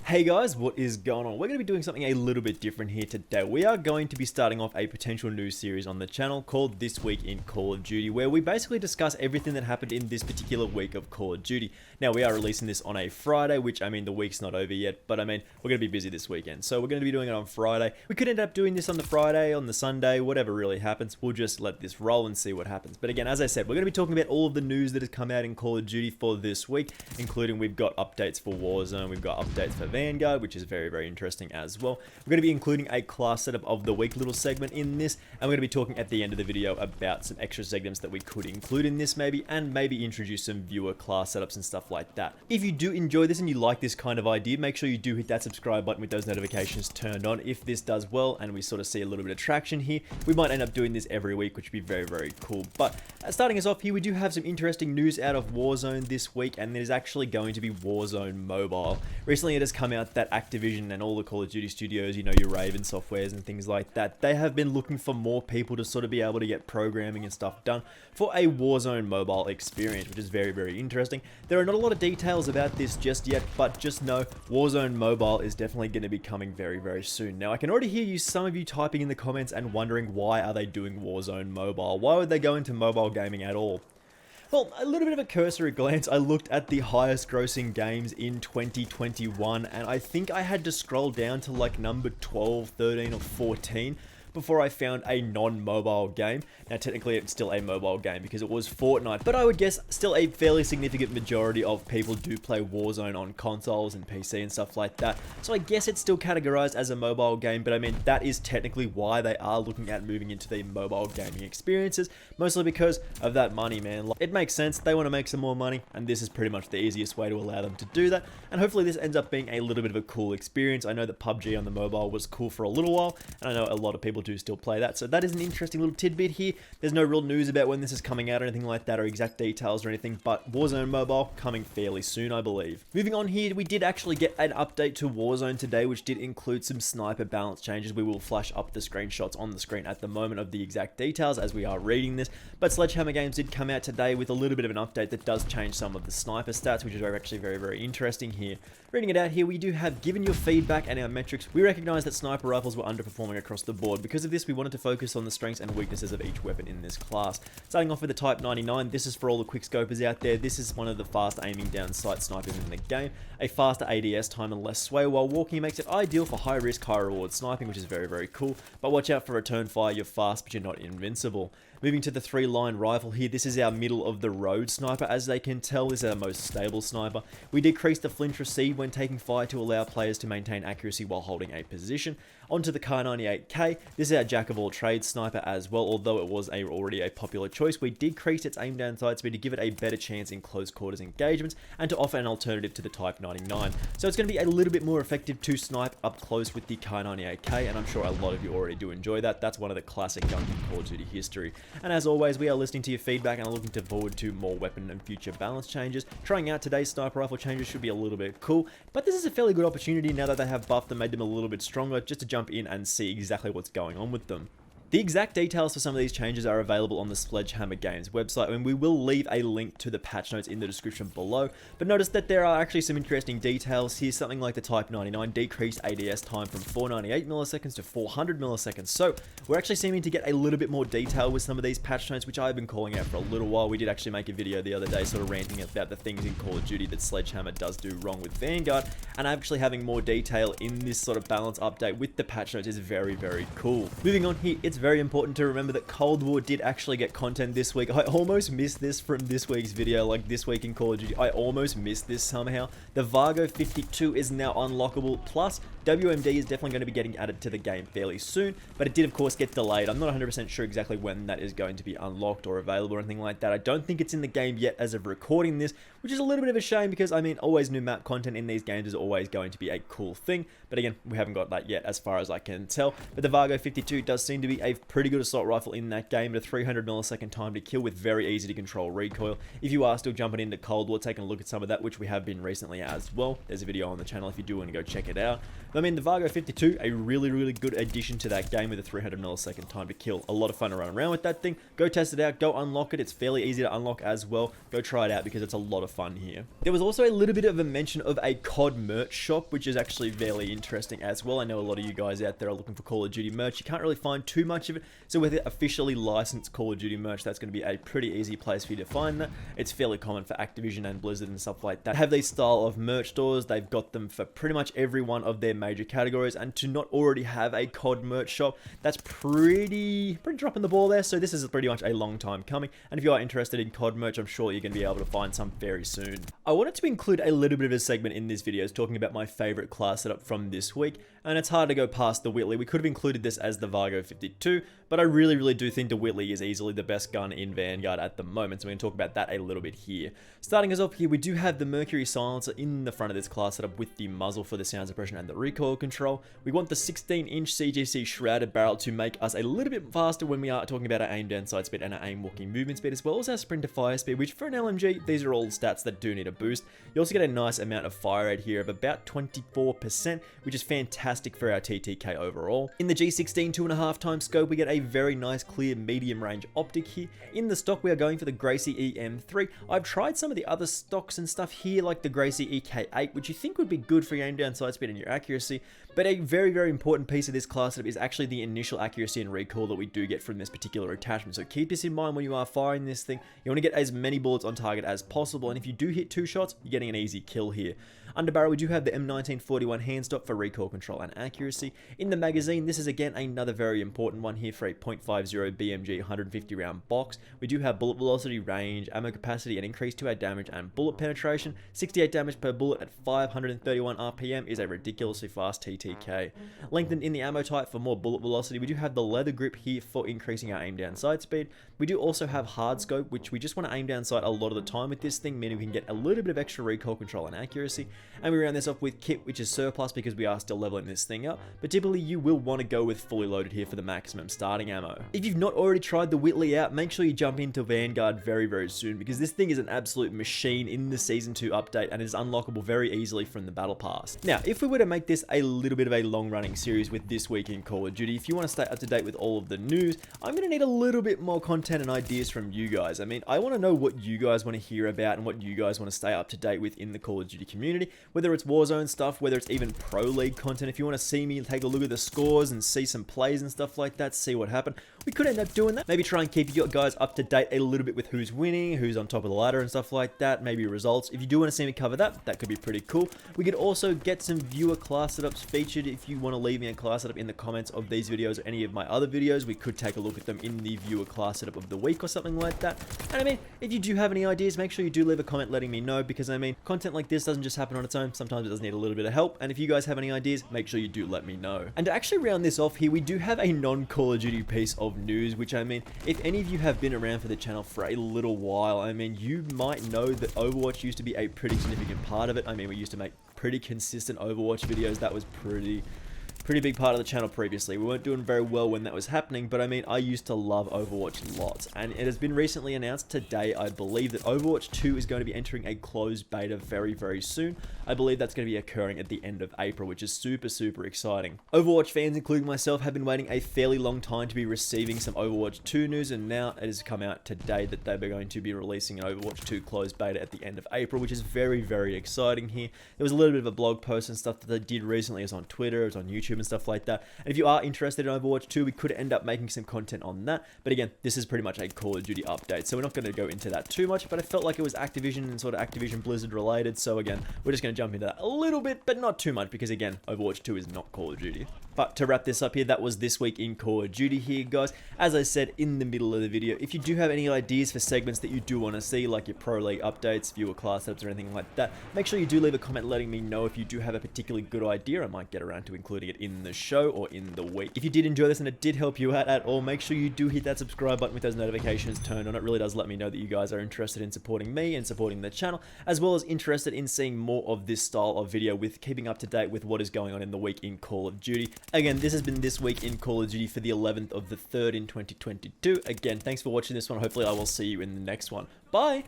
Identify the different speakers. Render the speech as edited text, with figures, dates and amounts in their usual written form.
Speaker 1: Hey guys, what is going on? We're going to be doing something a little bit different here today. We are going to be starting off a potential new series on the channel called This Week in Call of Duty, where we basically discuss everything that happened in this particular week of Call of Duty. Now, we are releasing this on a Friday, which, the week's not over yet, but we're going to be busy this weekend. So we're going to be doing it on Friday. We could end up doing this on the Friday, on the Sunday, whatever really happens. We'll just let this roll and see what happens. But again, as I said, we're going to be talking about all of the news that has come out in Call of Duty for this week, including we've got updates for Warzone, we've got updates for Vanguard, which is very interesting as well. We're going to be including a class setup of the week little segment in this, and we're going to be talking at the end of the video about some extra segments that we could include in this and maybe introduce some viewer class setups and stuff like that. If you do enjoy this and you like this kind of idea, make sure you do hit that subscribe button with those notifications turned on. If this does well and we sort of see a little bit of traction here, we might end up doing this every week, which would be very cool. But starting us off here, we do have some interesting news out of Warzone this week, and there's actually going to be Warzone Mobile. Recently it has come out that Activision and all the Call of Duty studios, your Raven softwares and things like that, they have been looking for more people to sort of be able to get programming and stuff done for a Warzone Mobile Experience, which is very interesting. There are not a lot of details about this just yet, but just know Warzone Mobile is definitely going to be coming very soon. Now, I can already hear some of you typing in the comments and wondering, why are they doing Warzone Mobile? Why would they go into mobile gaming at all? Well, a little bit of a cursory glance, I looked at the highest grossing games in 2021, and I think I had to scroll down to like number 12, 13, or 14 before I found a non-mobile game. Now, technically it's still a mobile game because it was Fortnite, but I would guess still a fairly significant majority of people do play Warzone on consoles and PC and stuff like that. So I guess it's still categorized as a mobile game, but that is technically why they are looking at moving into the mobile gaming experiences, mostly because of that money, man. It makes sense, they want to make some more money, and this is pretty much the easiest way to allow them to do that, and hopefully this ends up being a little bit of a cool experience. I know that PUBG on the mobile was cool for a little while, and I know a lot of people do still play that, so that is an interesting little tidbit here. There's no real news about when this is coming out or anything like that, or exact details or anything, but Warzone Mobile coming fairly soon, I believe. Moving on here, we did actually get an update to Warzone today, which did include some sniper balance changes. We will flash up the screenshots on the screen at the moment of the exact details as we are reading this, but Sledgehammer Games did come out today with a little bit of an update that does change some of the sniper stats, which is actually very interesting here. Reading it out here, we do have, given your feedback and our metrics, we recognize that sniper rifles were underperforming across the board. Because of this, we wanted to focus on the strengths and weaknesses of each weapon in this class. Starting off with the Type 99, this is for all the quickscopers out there. This is one of the fast aiming down sight snipers in the game. A faster ADS time and less sway while walking makes it ideal for high risk, high reward sniping, which is very cool. But watch out for return fire, you're fast but you're not invincible. Moving to the 3-line rifle here, this is our middle of the road sniper. As they can tell, this is our most stable sniper. We decrease the flinch recede when taking fire to allow players to maintain accuracy while holding a position. Onto the Kar98K, this is our jack of all trades sniper as well. Although it was already a popular choice, we decreased its aim down sight speed to give it a better chance in close quarters engagements and to offer an alternative to the Type 99. So it's going to be a little bit more effective to snipe up close with the Kar98K, and I'm sure a lot of you already do enjoy that. That's one of the classic guns in Call of Duty history. And as always, we are listening to your feedback and are looking forward to more weapon and future balance changes. Trying out today's sniper rifle changes should be a little bit cool, but this is a fairly good opportunity now that they have buffed and made them a little bit stronger, just to jump in and see exactly what's going on with them. The exact details for some of these changes are available on the Sledgehammer Games website, and we will leave a link to the patch notes in the description below. But notice that there are actually some interesting details here. Something like the Type 99 decreased ADS time from 498 milliseconds to 400 milliseconds. So we're actually seeming to get a little bit more detail with some of these patch notes, which I've been calling out for a little while. We did actually make a video the other day sort of ranting about the things in Call of Duty that Sledgehammer does do wrong with Vanguard, and actually having more detail in this sort of balance update with the patch notes is very cool. Moving on here, it's very important to remember that Cold War did actually get content this week. I almost missed this from this week's video, like this week in Call of Duty. I almost missed this somehow. The Vargo 52 is now unlockable, plus WMD is definitely going to be getting added to the game fairly soon, but it did of course get delayed. I'm not 100% sure exactly when that is going to be unlocked or available or anything like that. I don't think it's in the game yet as of recording this, which is a little bit of a shame because always new map content in these games is always going to be a cool thing, but again, we haven't got that yet as far as I can tell. But the Vargo 52 does seem to be a pretty good assault rifle in that game at a 300 millisecond time to kill with very easy to control recoil. If you are still jumping into Cold War, taking a look at some of that, which we have been recently as well, there's a video on the channel if you do want to go check it out. But I mean, the Vargo 52, a really good addition to that game with a 300 millisecond time to kill. A lot of fun to run around with that thing. Go test it out, go unlock it. It's fairly easy to unlock as well. Go try it out because it's a lot of fun here. There was also a little bit of a mention of a COD merch shop, which is actually fairly interesting as well. I know a lot of you guys out there are looking for Call of Duty merch. You can't really find too much of it, so with it officially licensed Call of Duty merch, that's going to be a pretty easy place for you to find that. It's fairly common for Activision and Blizzard and stuff like that. Have these style of merch stores. They've got them for pretty much every one of their major categories, and to not already have a COD merch shop, that's pretty dropping the ball there. So this is pretty much a long time coming, and if you are interested in COD merch, I'm sure you're going to be able to find some very soon. I wanted to include a little bit of a segment in this video talking about my favorite class setup from this week, and it's hard to go past the Whitley. We could have included this as the Vargo 52, but I really do think the Whitley is easily the best gun in Vanguard at the moment, so we're going to talk about that a little bit here. Starting us off here, we do have the Mercury silencer in the front of this class setup with the muzzle for the sound suppression and the recoil control. We want the 16-inch CGC shrouded barrel to make us a little bit faster when we are talking about our aim down sight speed and our aim walking movement speed, as well as our sprint to fire speed, which for an LMG, these are all stats that do need a boost. You also get a nice amount of fire rate here of about 24%, which is fantastic for our TTK overall. In the G16 2.5x scope, we get a very nice clear medium range optic here. In the stock, we are going for the Gracie EM3. I've tried some of the other stocks and stuff here, like the Gracie EK8, which you think would be good for your aim down sight speed and your accuracy, but a very important piece of this class setup is actually the initial accuracy and recoil that we do get from this particular attachment. So keep this in mind when you are firing this thing. You want to get as many bullets on target as possible, and if you do hit 2 shots, you're getting an easy kill here. Under barrel, we do have the M1941 hand stock for recoil control and accuracy. In the magazine, this is again another very important one here for a .50 BMG 150 round box. We do have bullet velocity, range, ammo capacity, and increase to our damage and bullet penetration. 68 damage per bullet at 531 RPM is a ridiculously fast TTK. Lengthened in the ammo type for more bullet velocity. We do have the leather grip here for increasing our aim down sight speed. We do also have hard scope, which we just want to aim down sight a lot of the time with this thing, meaning we can get a little bit of extra recoil control and accuracy. And we round this off with kit, which is surplus because we are still leveling this thing up, but typically you will want to go with fully loaded here for the maximum starting ammo. If you've not already tried the Whitley out, make sure you jump into Vanguard very soon, because this thing is an absolute machine in the Season 2 update and is unlockable very easily from the Battle Pass. Now, if we were to make this a little bit of a long running series with This Week in Call of Duty, if you want to stay up to date with all of the news, I'm going to need a little bit more content and ideas from you guys. I mean, I want to know what you guys want to hear about and what you guys want to stay up to date with in the Call of Duty community, whether it's Warzone stuff, whether it's even Pro League content. If you want to see me take a look at the scores and see some plays and stuff like that, see what happened, we could end up doing that. Maybe try and keep you guys up to date a little bit with who's winning, who's on top of the ladder and stuff like that, maybe results. If you do want to see me cover that, that could be pretty cool. We could also get some viewer class setups featured. If you want to leave me a class setup in the comments of these videos or any of my other videos, we could take a look at them in the viewer class setup of the week or something like that. And I mean, if you do have any ideas, make sure you do leave a comment letting me know, because I mean, content like this doesn't just happen on its own. Sometimes it does need a little bit of help, and if you guys have any ideas, make sure you do let me know. And to actually round this off here, we do have a non-Call of Duty piece of news, which I mean, if any of you have been around for the channel for a little while, I mean, you might know that Overwatch used to be a pretty significant part of it. I mean, we used to make pretty consistent Overwatch videos. That was pretty big part of the channel previously. We weren't doing very well when that was happening, but I mean, I used to love Overwatch lots, and it has been recently announced today, I believe, that Overwatch 2 is going to be entering a closed beta very soon. I believe that's going to be occurring at the end of April, which is super exciting. Overwatch fans, including myself, have been waiting a fairly long time to be receiving some Overwatch 2 news, and now it has come out today that they're going to be releasing an Overwatch 2 closed beta at the end of April, which is very exciting here. There was a little bit of a blog post and stuff that they did recently. It was on Twitter, it was on YouTube and stuff like that. And if you are interested in Overwatch 2, we could end up making some content on that. But again, this is pretty much a Call of Duty update, so we're not going to go into that too much, but I felt like it was Activision and sort of Activision Blizzard related, so again, we're just going to jump into that a little bit, but not too much, because again, Overwatch 2 is not Call of Duty. But to wrap this up here, that was This Week in Call of Duty here, guys. As I said in the middle of the video, if you do have any ideas for segments that you do want to see, like your Pro League updates, viewer class setups, or anything like that, make sure you do leave a comment letting me know. If you do have a particularly good idea, I might get around to including it in in the show or in the week. If you did enjoy this and it did help you out at all, make sure you do hit that subscribe button with those notifications turned on. It really does let me know that you guys are interested in supporting me and supporting the channel, as well as interested in seeing more of this style of video with keeping up to date with what is going on in the week in Call of Duty. Again, this has been This Week in Call of Duty for the 11th of the 3rd in 2022. Again, thanks for watching this one. Hopefully I will see you in the next one. Bye!